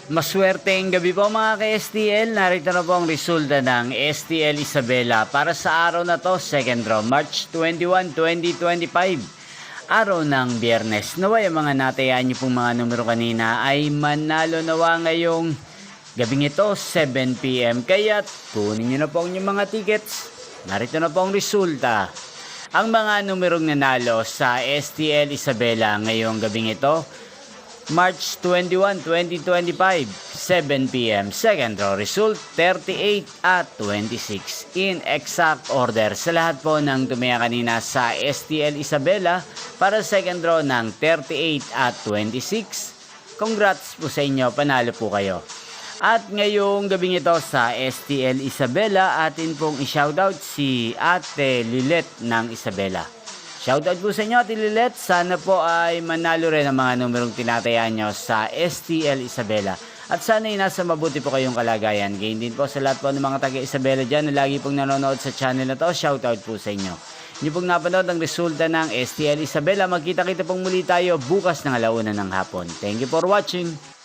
Maswerteng gabi po mga ka-STL. Narito na po ang resulta ng STL Isabela para sa araw na to, second draw, March 21, 2025. Araw ng Biyernes. Naway ang mga natayaan niyo pong mga numero kanina ay manalo nawa ngayong gabing ito, 7 PM. Kaya kunin niyo na po ang inyong mga tickets. Narito na po ang resulta. Ang mga numerong nanalo sa STL Isabela ngayong gabing ito, March 21, 2025, 7 PM. Second draw result, 38 at 26. In exact order sa lahat po ng tumaya kanina sa STL Isabela para second draw ng 38 at 26. Congrats po sa inyo, panalo po kayo. At ngayong gabing ito sa STL Isabela, atin pong i-shoutout si Ate Lilet ng Isabela. Shoutout po sa inyo, Ate Lilet. Sana po ay manalo rin ang mga numerong tinatayaan nyo sa STL Isabela. At sana ay nasa mabuti po kayong kalagayan. Gayon din po sa lahat po ng mga taga-Isabela dyan na lagi pong nanonood sa channel na to. Shoutout po sa inyo. Inyo pong napanood ang resulta ng STL Isabela. Magkita-kita pong muli tayo bukas ng alauna ng hapon. Thank you for watching.